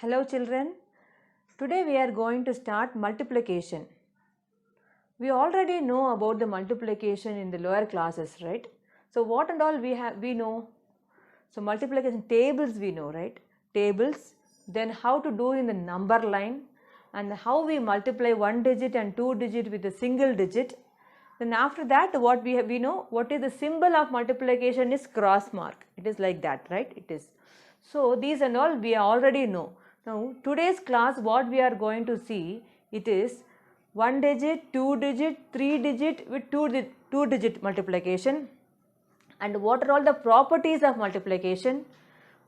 Hello children, today we are going to start multiplication. We already know about the multiplication in the lower classes, right? So what and all we know? So multiplication tables we know, right? Tables, then how to do in the number line and how we multiply one digit and two digit with a single digit. Then after that what we know what is the symbol of multiplication is cross mark. It is like that, right? It is. So these and all we already know. Now today's class what we are going to see, it is one digit, two digit, three digit with two digit multiplication, and what are all the properties of multiplication.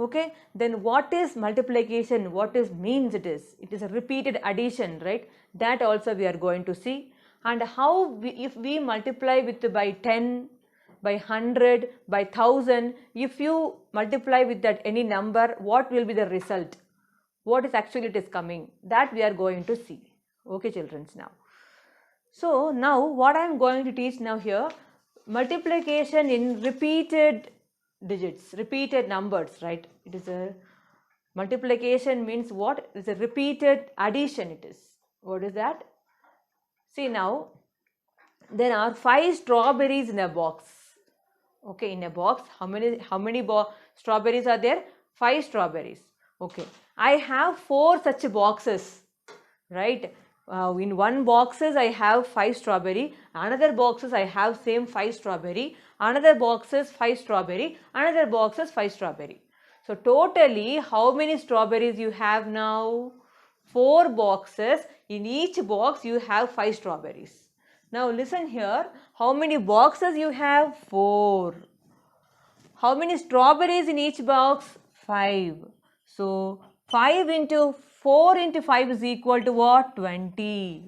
Okay, then what is multiplication, what is means it is a repeated addition, right? That also we are going to see. And how if we multiply with by 10, by 100, by 1000, if you multiply with that any number, what will be the result, what is actually it is coming, that we are going to see. Okay children, now so now what I am going to teach now here, multiplication in repeated digits, repeated numbers, right? It is a multiplication means what? It's a repeated addition it is. What is that? See now, there are 5 strawberries in a box. Okay, in a box, how many strawberries are there? 5 strawberries. Okay, I have 4 such boxes, right? In one boxes I have 5 strawberry, another boxes I have same 5 strawberry, another boxes 5 strawberry, another boxes 5 strawberry. So totally how many strawberries you have now? 4 boxes. In each box you have 5 strawberries. Now listen here, how many boxes you have? 4. How many strawberries in each box? 5. So 5 into 4 into 5 is equal to what? 20.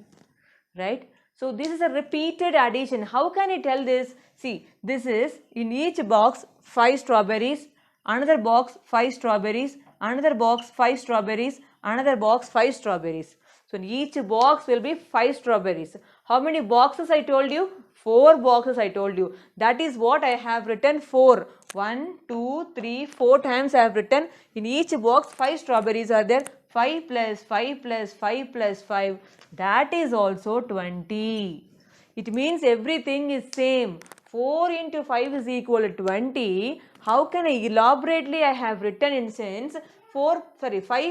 Right? So this is a repeated addition. How can I tell this? See, this is in each box 5 strawberries, another box 5 strawberries, another box 5 strawberries, another box 5 strawberries. So in each box will be 5 strawberries. How many boxes I told you? 4 boxes I told you. That is what I have written 4. 1, 2, 3, 4 times I have written. In each box 5 strawberries are there. 5 plus 5 plus 5 plus 5. That is also 20. It means everything is same. 4 into 5 is equal to 20. How can I elaborately I have written in sense 5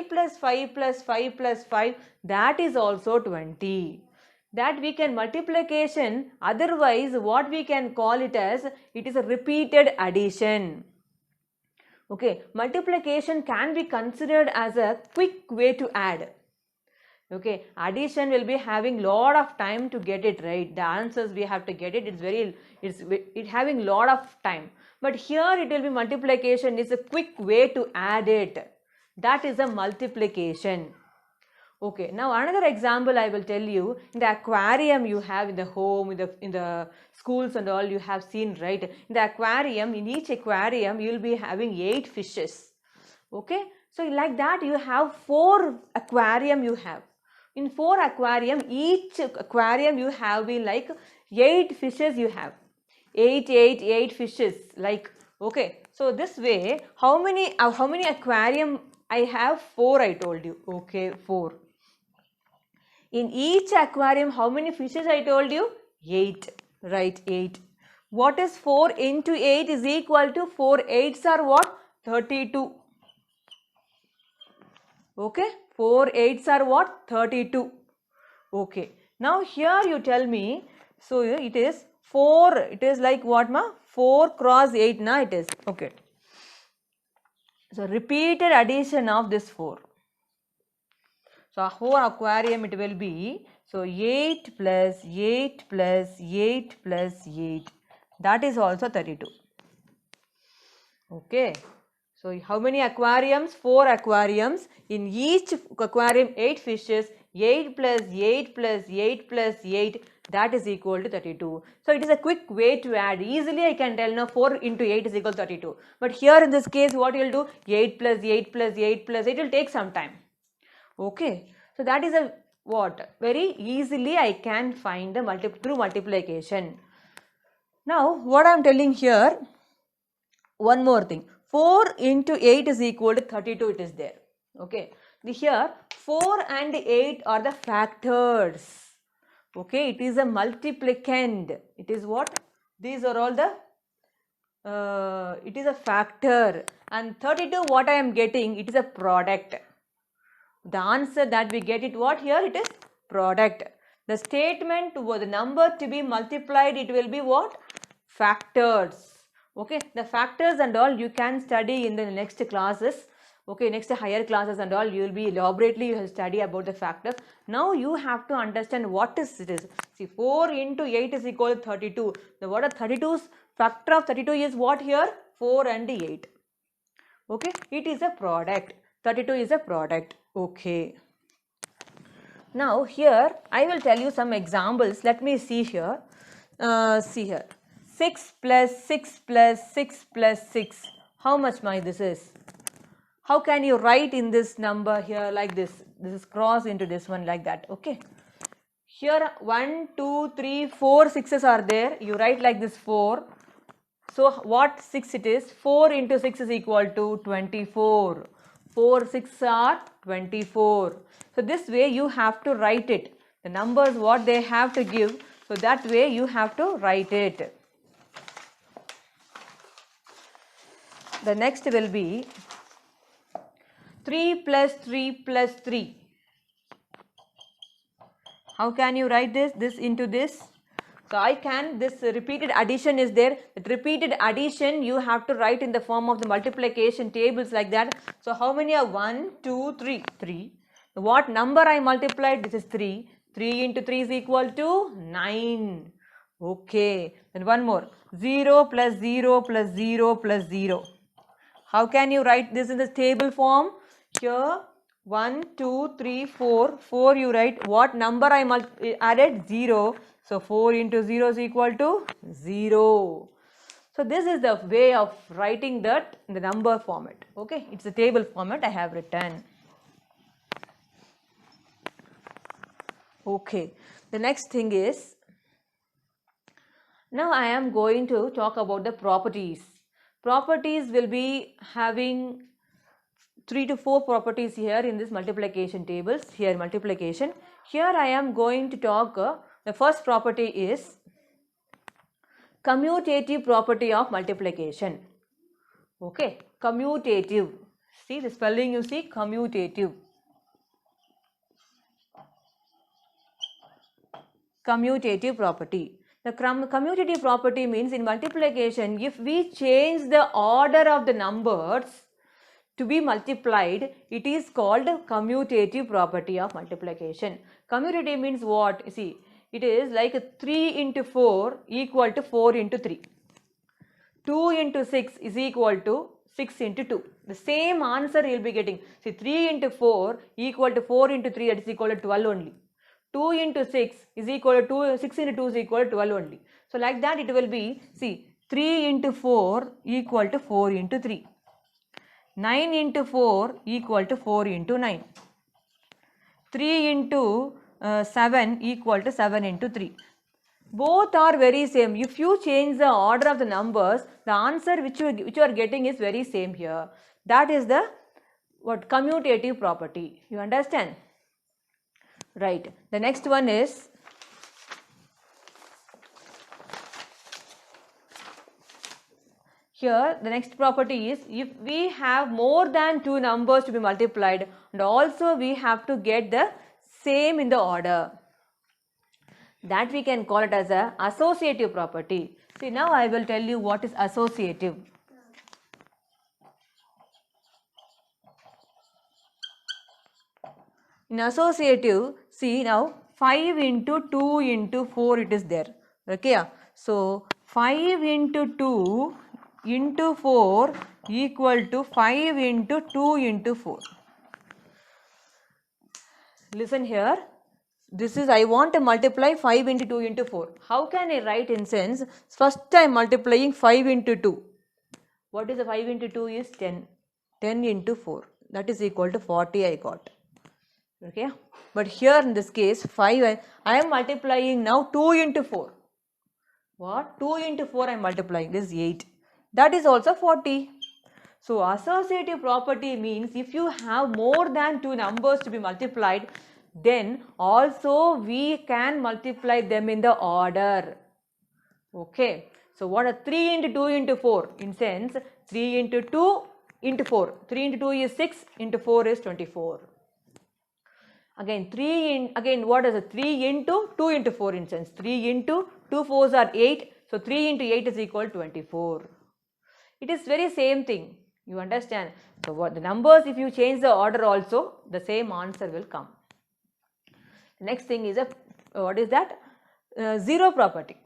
plus 5 plus 5 plus 5, that is also 20. That we can multiplication, otherwise what we can call it as, it is a repeated addition. Okay, multiplication can be considered as a quick way to add. Okay, addition will be having lot of time to get it right. The answers we have to get it. It's having lot of time. But here it will be multiplication is a quick way to add it. That is a multiplication. Okay, now another example I will tell you. In the aquarium you have in the home, in the schools and all you have seen, right? In the aquarium, in each aquarium you will be having 8 fishes. Okay, so like that you have 4 aquarium you have. In 4 aquarium, each aquarium you have been like 8 fishes you have. 8 fishes like, okay. So this way, how many aquarium I have? 4 I told you. Okay, 4. In each aquarium, how many fishes I told you? 8. Right, 8. What is 4 into 8 is equal to 4 8s are what? 32. Okay, 4 8s are what? 32. Okay, now here you tell me, so it is 4, it is like what ma? 4 cross 8 na it is. Okay, so repeated addition of this 4. So 4 aquarium it will be, so 8 plus 8 plus 8 plus 8, that is also 32. Okay. So how many aquariums? 4 aquariums. In each aquarium 8 fishes. 8 plus 8 plus 8 plus 8, that is equal to 32. So it is a quick way to add. Easily I can tell now 4 into 8 is equal to 32. But here in this case what you will do? 8 plus 8 plus 8 plus 8 will take some time. Okay. So that is a what? Very easily I can find the through multiplication. Now what I am telling here, one more thing. 4 into 8 is equal to 32, it is there. Okay. Here 4 and 8 are the factors. Okay, it is a multiplicand. It is what? These are all the it is a factor, and 32 what I am getting, it is a product. The answer that we get it what here, it is product. The statement the number to be multiplied, it will be what? Factors. Okay, the factors and all you can study in the next classes. Okay, next higher classes and all you will be elaborately you will study about the factors. Now you have to understand what is it is. See, 4 into 8 is equal to 32. The what are 32's factor of 32 is what here? 4 and 8. Okay, it is a product. 32 is a product. Okay. Now here I will tell you some examples. Let me see here. See here. 6 plus 6 plus 6 plus 6. How much this is? How can you write in this number here like this? This is cross into this one like that. Okay. Here 1, 2, 3, 4 6's are there. You write like this 4. So what 6 it is? 4 into 6 is equal to 24. 4 6 are 24. So this way you have to write it. The numbers what they have to give. So that way you have to write it. The next will be 3 plus 3 plus 3. How can you write this? This into this. So I can, this repeated addition is there. That repeated addition you have to write in the form of the multiplication tables like that. So how many are 1, 2, 3? 3. What number I multiplied? This is 3. 3 into 3 is equal to 9. Okay. Then one more. 0 plus 0 plus 0 plus 0. How can you write this in the table form? Here 1, 2, 3, 4. 4 you write. What number I added? 0. So 4 into 0 is equal to 0. So this is the way of writing that in the number format. Okay, it's a table format I have written. Okay, the next thing is, now I am going to talk about the properties. Properties will be having 3 to 4 properties here in this multiplication tables. Here multiplication. Here I am going to talk the first property is commutative property of multiplication. Okay, commutative. See the spelling you see, commutative. Commutative property. The commutative property means in multiplication, if we change the order of the numbers to be multiplied, it is called commutative property of multiplication. Commutative means what? You see, it is like 3 into 4 equal to 4 into 3. 2 into 6 is equal to 6 into 2. The same answer you will be getting. See, 3 into 4 equal to 4 into 3, that is equal to 12 only. 2 into 6 is equal to 2, 6 into 2 is equal to 12 only. So like that it will be, see, 3 into 4 equal to 4 into 3. 9 into 4 equal to 4 into 9. 3 into 7 equal to 7 into 3. Both are very same. If you change the order of the numbers, the answer which you are getting is very same here. That is the what commutative property. You understand? Right. The next one is here the next property is if we have more than 2 numbers to be multiplied and also we have to get the same in the order. That we can call it as a associative property. See, now I will tell you what is associative. In associative, see now 5 into 2 into 4 it is there. Okay. So 5 into 2 into 4 equal to 5 into 2 into 4. Listen here. This is I want to multiply 5 into 2 into 4. How can I write in sense? First I am multiplying 5 into 2. What is the 5 into 2 is 10. 10 into 4. That is equal to 40 I got. Okay. But here in this case 5 I am multiplying now 2 into 4. What? 2 into 4 I am multiplying. This is 8. That is also 40. So associative property means if you have more than two numbers to be multiplied, then also we can multiply them in the order. Okay. So what are 3 into 2 into 4? In sense 3 into 2 into 4. 3 into 2 is 6, into 4 is 24. Again what is it? 3 into 2 into 4 in sense. 3 into 2 4s are 8. So 3 into 8 is equal to 24. It is very same thing. You understand? So what the numbers, if you change the order also, the same answer will come. The next thing is what is that? Zero property.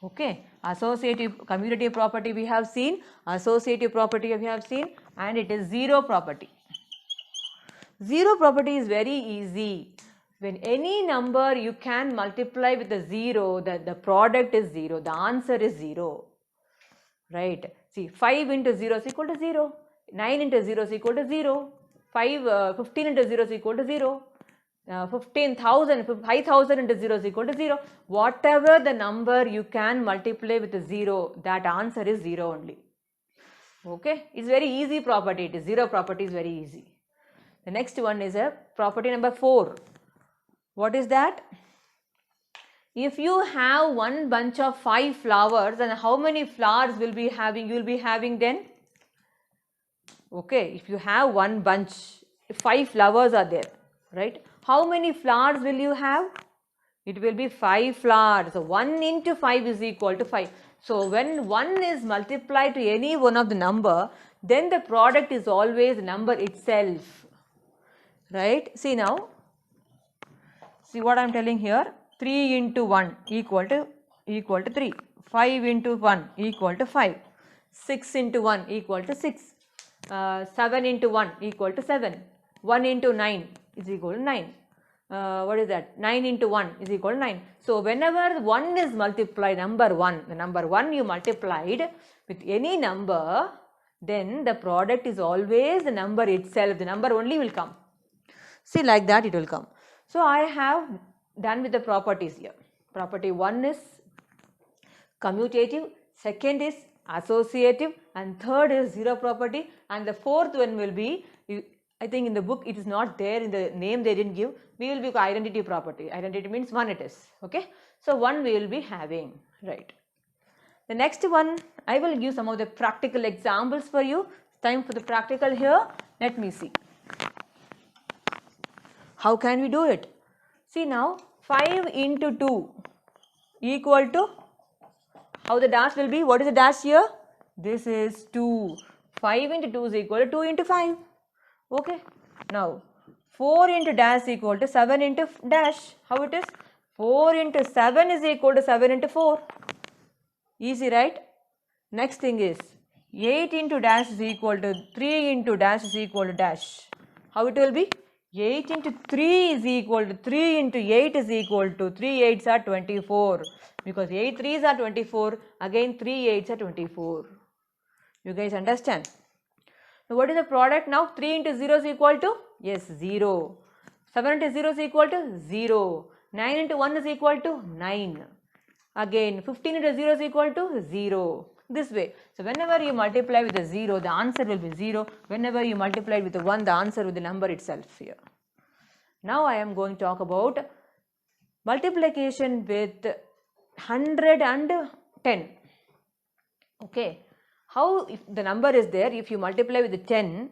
Okay, associative commutative property we have seen, associative property we have seen, and it is zero property. Zero property is very easy. When any number you can multiply with a zero, the product is zero, the answer is zero. Right? See, 5 into 0 is equal to 0, 9 into 0 is equal to 0, 15 into 0 is equal to 0. 15,000, 5,000 into 0 is equal to 0. Whatever the number you can multiply with a 0, that answer is 0 only. Okay, it's very easy property. It is zero property is very easy. The next one is a property number 4. What is that? If you have one bunch of 5 flowers, then how many flowers will be having? You will be having then? Okay, if you have one bunch, 5 flowers are there, right? How many flowers will you have? It will be 5 flowers. So 1 into 5 is equal to 5. So when 1 is multiplied to any one of the number, then the product is always the number itself. Right? See now, see what I am telling here. 3 into 1 equal to 3. 5 into 1 equal to 5. 6 into 1 equal to 6. 7 into 1 equal to 7. 1 into 9 is equal to 9. What is that? 9 into 1 is equal to 9. So whenever 1 is multiplied, number 1, the number 1 you multiplied with any number, then the product is always the number itself. The number only will come. See, like that it will come. So I have done with the properties here. Property 1 is commutative, second is associative, and third is zero property, and the fourth one will be, I think in the book it is not there, in the name they didn't give, we will be identity property. Identity means one it is. Okay. So one we will be having, right. The next one, I will give some of the practical examples for you. Time for the practical here. Let me see. How can we do it? See now, 5 into 2 equal to, how the dash will be? What is the dash here? This is 2. 5 into 2 is equal to 2 into 5. Okay. Now, 4 into dash equal to 7 into dash. How it is? 4 into 7 is equal to 7 into 4. Easy, right? Next thing is 8 into dash is equal to 3 into dash is equal to dash. How it will be? 8 into 3 is equal to 3 into 8 is equal to 3 8s are 24. Because 8 3s are 24, again 3 8s are 24. You guys understand? So what is the product now? 3 into 0 is equal to? Yes, 0. 7 into 0 is equal to 0. 9 into 1 is equal to 9. Again 15 into 0 is equal to 0. This way. So whenever you multiply with a 0, the answer will be 0. Whenever you multiply with a 1, the answer will be the number itself here. Now I am going to talk about multiplication with 110. Okay. How, if the number is there, if you multiply with the 10,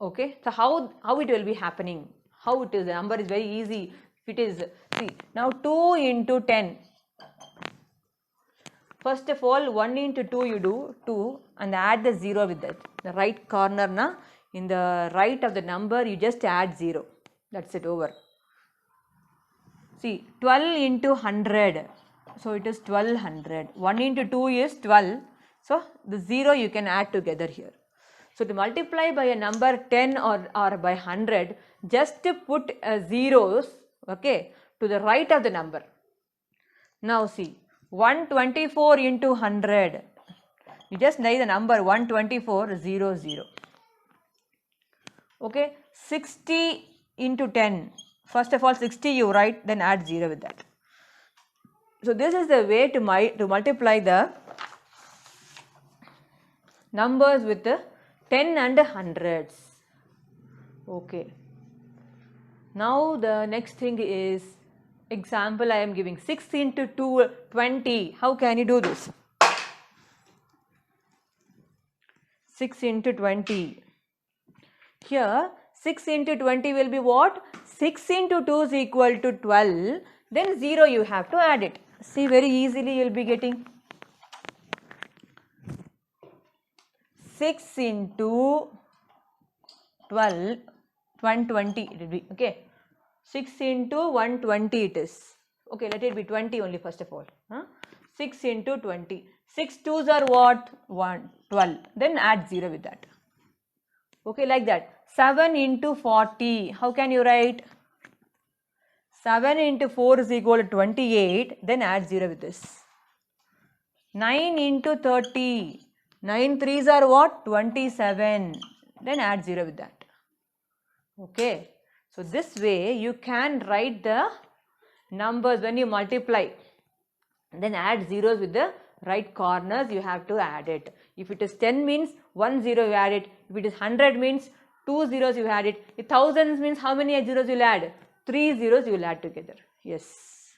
okay, so how it will be happening? How it is? The number is very easy. If it is, see, now 2 into 10. First of all, 1 into 2 you do 2 and add the 0 with that. The right corner, na, in the right of the number you just add 0. That's it, over. See, 12 into 100. So it is 1200. 1 into 2 is 12. So the 0 you can add together here. So to multiply by a number 10 or by 100, just to put zeros, okay, to the right of the number. Now see, 124 into 100. You just write the number 124 0 0. Okay, 60 into 10. First of all 60 you write, then add 0 with that. So this is the way to multiply the numbers with the 10 and hundreds. Okay. Now the next thing is example I am giving 6 into 2 20. How can you do this? 6 into 20. Here 6 into 20 will be what? 6 into 2 is equal to 12. Then 0 you have to add it. See, very easily you will be getting 6 into 12, 120 it will be, okay. 6 into 120 it is. Okay, let it be 20 only first of all. 6 into 20. 6 2s are what? 12. Then add 0 with that. Okay, like that. 7 into 40. How can you write? 7 into 4 is equal to 28. Then add 0 with this. 9 into 30. 9 3s are what? 27. Then add 0 with that. Okay. So this way you can write the numbers when you multiply. Then add zeros with the right corners, you have to add it. If it is 10 means 1 0 you add it. If it is 100 means 2 zeros you add it. If thousands means how many zeros you will add? 3 zeros you will add together. Yes.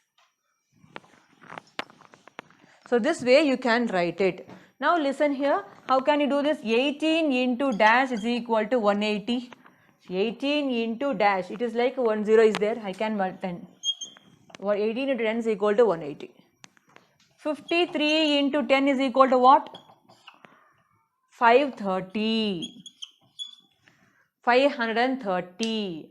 So this way you can write it. Now listen here. How can you do this? 18 into dash is equal to 180. 18 into dash. It is like 1 0 is there. I can multiply. 18 into 10 is equal to 180. 53 into 10 is equal to what? 530. 530.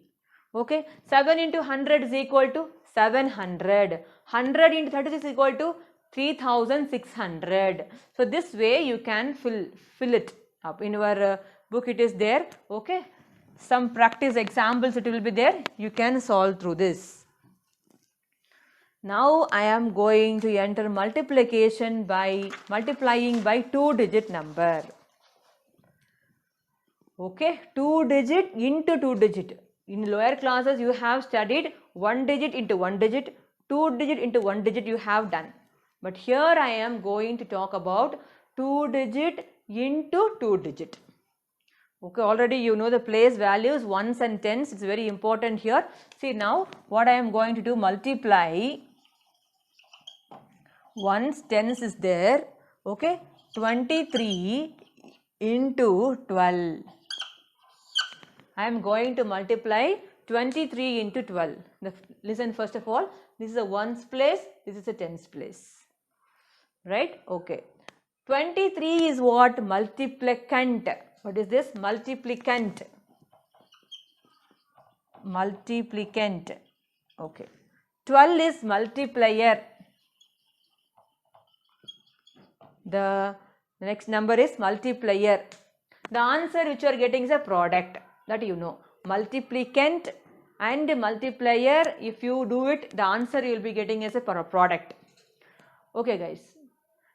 Okay. 7 into 100 is equal to 700. 100 into 30 is equal to 3600. So this way you can fill it up. In your book it is there. Okay. Some practice examples it will be there. You can solve through this. Now I am going to enter multiplication by multiplying by 2-digit number. Okay, 2-digit into 2-digit. In lower classes you have studied 1 digit into 1 digit, 2 digit into 1 digit you have done. But here I am going to talk about 2-digit into 2-digit. Okay, already you know the place values, ones and tens. It's very important here. See now what I am going to do, multiply ones, tens is there. Okay, 23 into 12. I am going to multiply 23 into 12. Listen, first of all, this is a ones place, this is a tens place. Right? Okay. 23 is what? Multiplicand. What is this? Multiplicand. Multiplicand. Okay. 12 is multiplier. The next number is multiplier. The answer which you are getting is a product, that you know. Multiplicand and multiplier, if you do it, the answer you will be getting as a product. Okay guys.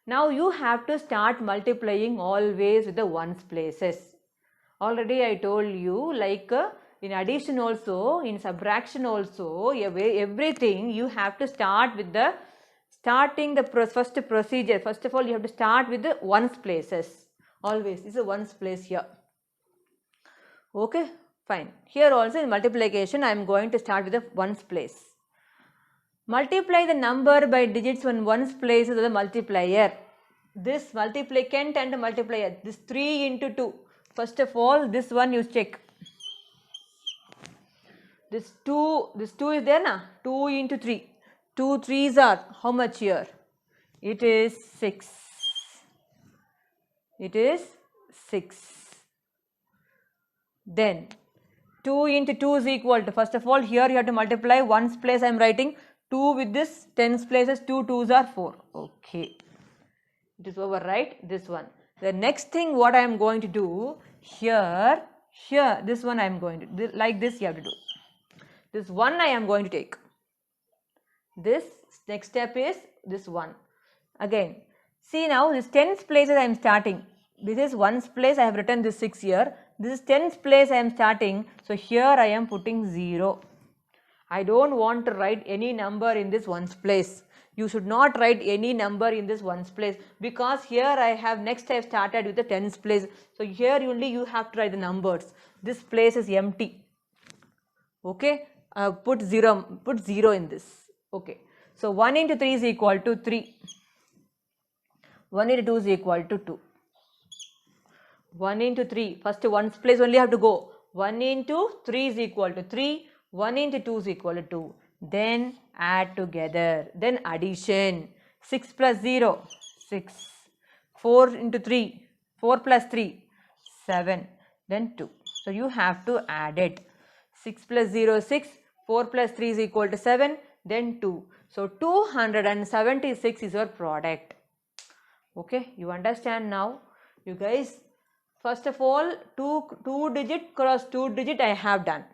Now you have to start multiplying always with the ones places. Already I told you, like in addition also, in subtraction also, everything you have to start with the first procedure. First of all, you have to start with the ones places. Always, this is a ones place here. Okay, fine. Here also in multiplication, I am going to start with the ones place. Multiply the number by digits when ones place is the multiplier. This multiplicand and multiplier. This 3 into 2. First of all, this one you check. This 2 is there na? 2 into 3. 2 3s are how much here? It is 6. It is 6. Then 2 into 2 is equal to, first of all, here you have to multiply ones place. I am writing 2 with this, tens places, 2 2s are 4. Okay. It is over, right? This one. The next thing what I am going to do, here, this one I am going to do, like this you have to do. This one I am going to take. This next step is this one. Again, see now this tens places I am starting. This is ones place, I have written this 6 here. This is tens place I am starting. So here I am putting 0. I don't want to write any number in this ones place. You should not write any number in this ones place, because here I have next I have started with the tens place. So here only you have to write the numbers. This place is empty. Okay, put 0 in this. Okay, so 1 into 3 is equal to 3. 1 into 2 is equal to 2. 1 into 3, first ones place only have to go. 1 into 3 is equal to 3. 1 into 2 is equal to 2. Then add together. Then addition. 6 plus 0, 6. 4 into 3, 4 plus 3, 7. Then 2. So you have to add it. 6 plus 0, 6. 4 plus 3 is equal to 7. Then 2. So 276 is your product. Okay, you understand now? You guys, first of all, 2 digit cross 2 digit I have done.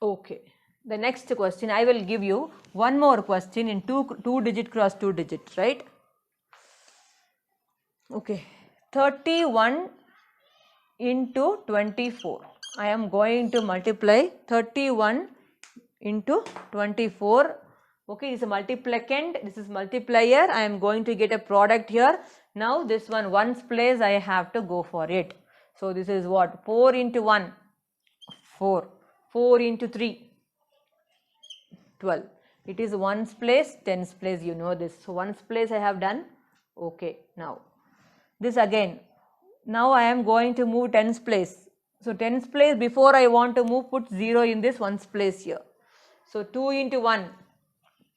Okay, the next question I will give you one more question in 2 digit cross 2 digit, right? Okay, 31 into 24. I am going to multiply 31 into 24. Okay, it's a multiplicand, this is multiplier. I am going to get a product here. Now this one ones place I have to go for it. So this is what? 4 into 1, 4. 4 into 3, 12. It is ones place, tens place, you know this. So ones place I have done. Okay, now this again. Now I am going to move tens place. So tens place, before I want to move, put 0 in this ones place here. So 2 into 1,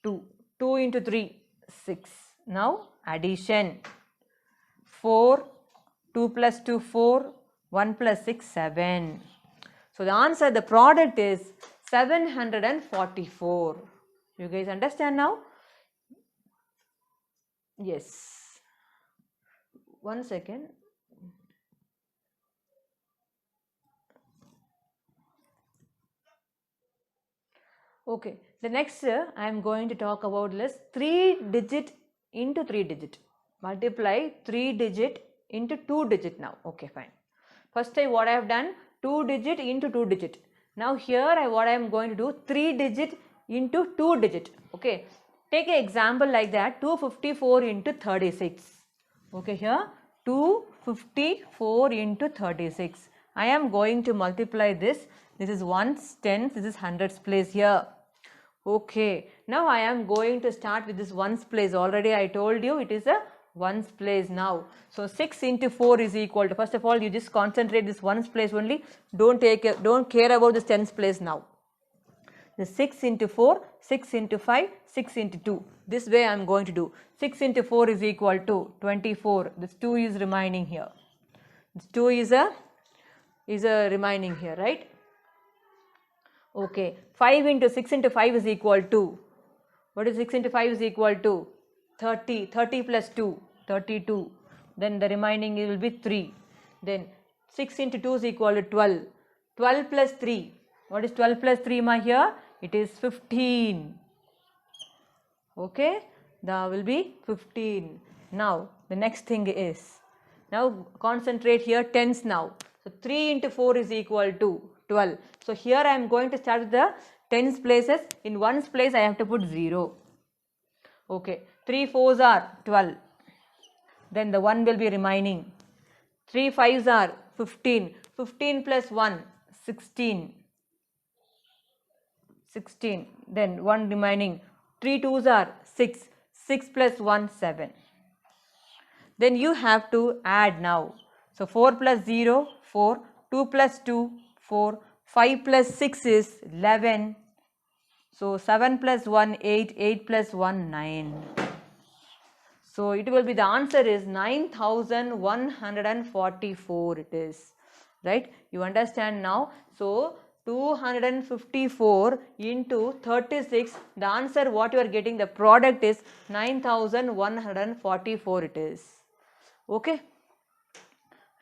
2. 2 into 3, 6. Now addition. 4, 2 plus 2, 4. 1 plus 6, 7. So the answer, the product is 744. You guys understand now? Yes. One second. Okay. The next I am going to talk about this 3 digit into 3 digit. Multiply 3 digit into 2 digit now. Okay, fine. First what I have done, 2 digit into 2 digit. Now here what I am going to do, 3 digit into 2 digit. Okay, take an example like that, 254 into 36. Okay, here 254 into 36. I am going to multiply this. This is ones, tens, this is hundreds place here. Okay, now I am going to start with this ones place. Already I told you it is a ones place now. So 6 into 4 is equal to, first of all you just concentrate this ones place only. Don't care about this tens place now. The 6 into 4, 6 into 5, 6 into 2. This way I am going to do. 6 into 4 is equal to 24. This 2 is remaining here. This 2 is a remaining here, right? Okay, 5 into 6 into 5 is equal to, what is 6 into 5 is equal to? 30, 30 plus 2, 32. Then the remaining will be 3. Then 6 into 2 is equal to 12. 12 plus 3, what is 12 plus 3 ma here? It is 15. Okay, that will be 15. Now the next thing is, now concentrate here tens now. So 3 into 4 is equal to 12. So here I am going to start with the tens places. In ones place I have to put 0. Okay, 3 4s are 12. Then the 1 will be remaining. 3 5s are 15. 15 plus 1, 16. 16. Then 1 remaining. 3 2s are 6. 6 plus 1, 7. Then you have to add now. So 4 plus 0, 4. 2 plus 2, 4. 5 plus 6 is 11. So 7 plus 1, 8. 8 plus 1, 9. So it will be, the answer is 9144 it is, right? You understand now? So 254 into 36, the answer what you are getting, the product is 9144 it is. Okay,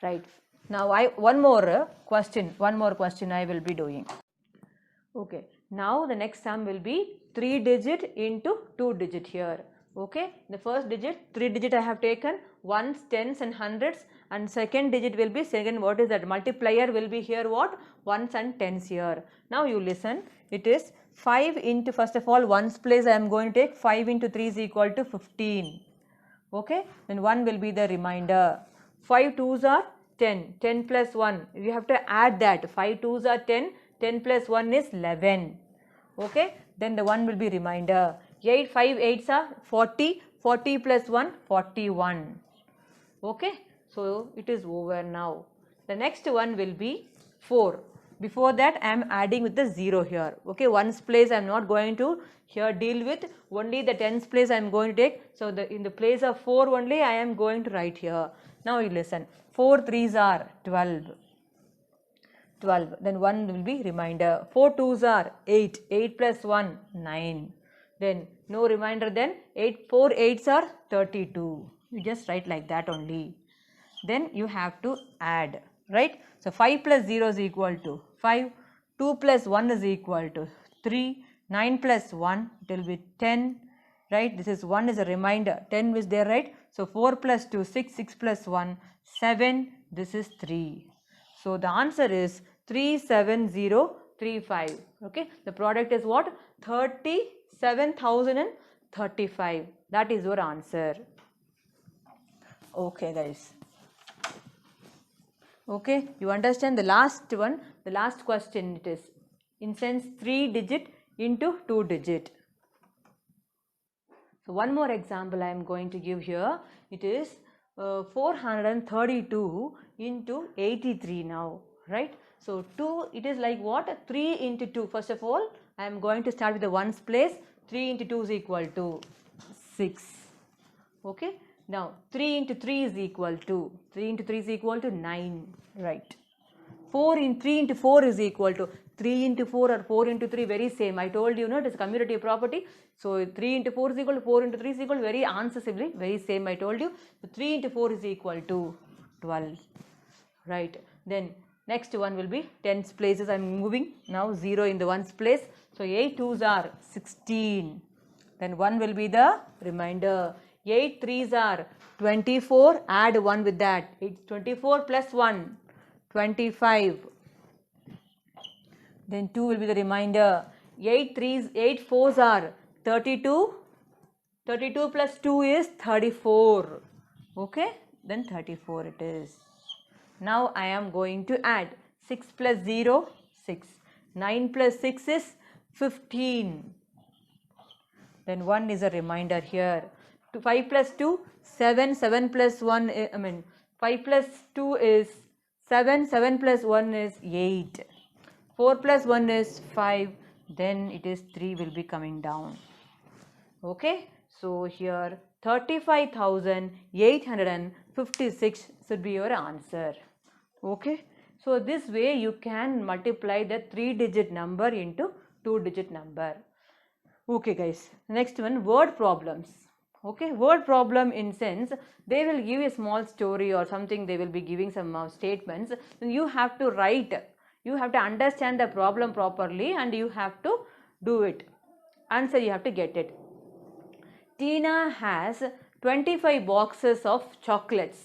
right. Now one more question I will be doing. Okay, now the next sum will be 3 digit into 2 digit here. Okay, the first digit, 3 digit I have taken, ones, tens and hundreds, and second digit will be, second what is that, multiplier will be here what, ones and tens here. Now you listen, it is 5 into, first of all, ones place I am going to take 5 into 3 is equal to 15. Okay, then 1 will be the remainder. 5 2s are 10, 10 plus 1, you have to add that. 5 2s are 10, 10 plus 1 is 11. Okay, then the 1 will be remainder. 8 5 8s are 40, 40 plus 1 41. Okay, so it is over now. The next one will be 4. Before that I am adding with the 0 here. Okay, ones place I am not going to here deal with, only the tens place I am going to take. So in the place of 4 only I am going to write here. Now you listen. 4 3s are 12. 12. Then 1 will be remainder. 4 2s are 8. 8 plus 1 9. Then no remainder, then 8 4 8s are 32. You just write like that only. Then you have to add, right? So 5 plus 0 is equal to 5. 2 plus 1 is equal to 3. 9 plus 1, it will be 10, right? This is 1 is a remainder. 10 is there, right? So 4 plus 2 6. 6 plus 1 7. This is 3. So the answer is 37035. Okay, the product is what? 37,035. That is your answer. Okay guys. Okay, you understand the last one, the last question it is. In sense 3 digit into 2 digit. So one more example I am going to give here. It is 432 into 83 now, right? So 2, it is like what? 3 into 2. First of all, I am going to start with the ones place. 3 into 2 is equal to 6. Okay. Now 3 into 3 is equal to 9, right? 4 in 3 into 4 is equal to 3 into 4 or 4 into 3, very same. I told you, it is a commutative property. So 3 into 4 is equal to 4 into 3 is equal to very answerably, very same I told you. So 3 into 4 is equal to 12, right? Then next one will be tens places I am moving. Now 0 in the ones place. So 8 2s are 16. Then 1 will be the remainder. 8 3s are 24. Add 1 with that. 24 plus 1. 25. Then 2 will be the remainder. 8 4s are 32. 32 plus 2 is 34. Okay, then 34 it is. Now I am going to add 6 plus 0, 6. 9 plus 6 is 15. Then 1 is a remainder here. 5 plus 2, 7. 7 plus 1, 5 plus 2 is 7. 7 plus 1 is 8. 4 plus 1 is 5. Then it is 3 will be coming down. Okay. So here 35,856 should be your answer. Okay. So this way you can multiply the 3-digit number into 2-digit number. Okay guys. Next one, word problems. Okay, word problem in sense they will give a small story or something, they will be giving some statements. Then you have to write, you have to understand the problem properly and you have to do it. Answer you have to get it. Tina has 25 boxes of chocolates.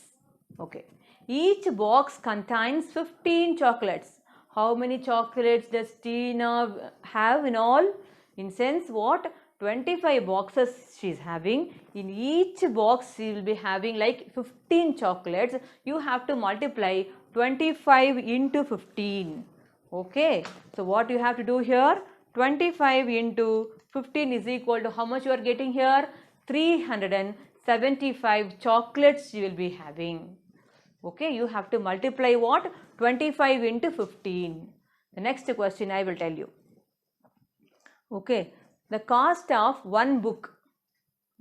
Okay, each box contains 15 chocolates. How many chocolates does Tina have in all? In sense what? 25 boxes she is having. In each box she will be having like 15 chocolates. You have to multiply 25 into 15. Okay. So what you have to do here? 25 into 15 is equal to how much you are getting here? 375 chocolates you will be having. Okay. You have to multiply what? 25 into 15. The next question I will tell you. Okay. The cost of one book.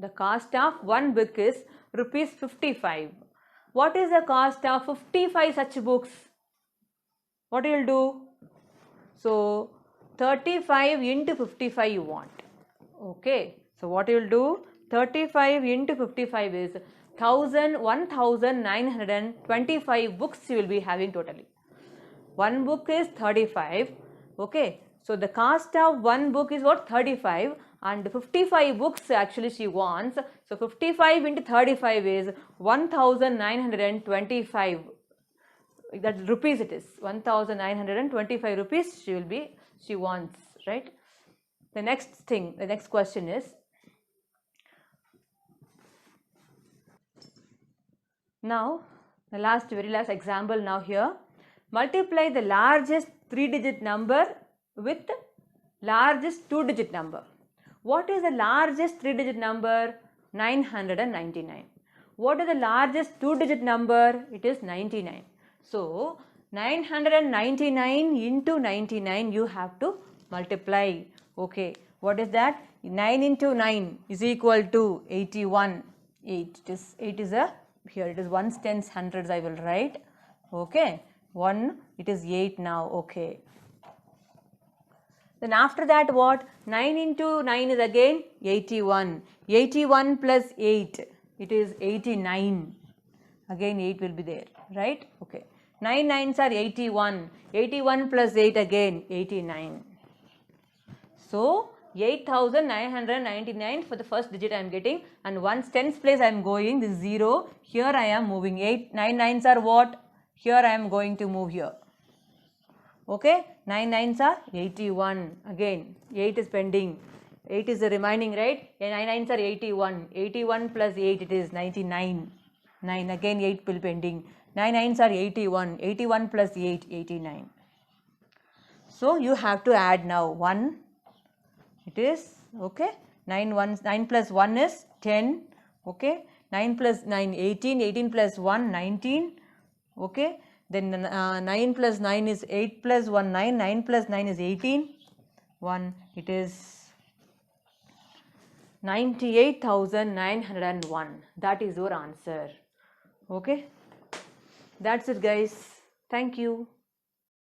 The cost of one book is rupees 55. What is the cost of 55 such books? What you will do? So 35 into 55 you want. Okay. So what you will do? 35 into 55 is 1925 books you will be having totally. One book is 35. Okay. So the cost of one book is what? 35 and 55 books actually she wants. So 55 into 35 is 1925. That rupees it is. 1925 rupees she wants, right? the next question is, now the very last example now here, multiply the largest 3-digit number with largest 2-digit number. What is the largest 3-digit number? 999. What is the largest 2-digit number? It is 99. So 999 into 99 you have to multiply. Okay, what is that? 9 into 9 is equal to 81. 8 is a, here it is ones, tens, hundreds I will write. Okay, 1, it is 8 now. Okay, then after that what? 9 into 9 is again 81. 81 plus 8, it is 89. Again 8 will be there, right? Okay, 9 9s are 81. 81 plus 8 again 89. So 8999 for the first digit I am getting, and once tens place I am going, this 0, here I am moving. 8 9 9s are what? Here I am going to move here. Okay, 9 9s are 81. Again 8 is pending, 8 is the remaining, right? 9 9s are 81. 81 plus 8, it is 99. 9, again 8 will pending. 9 9s are 81. 81 plus 8, 89. So you have to add now 1. It is, okay, 9 plus 1 is 10. Okay, 9 plus 9, 18. 18 plus 1, 19. Okay, then 9 plus 9 is 8 plus 1, 9. 9 plus 9 is 18. 1, it is 98,901. That is your answer. Okay, that's it guys. Thank you.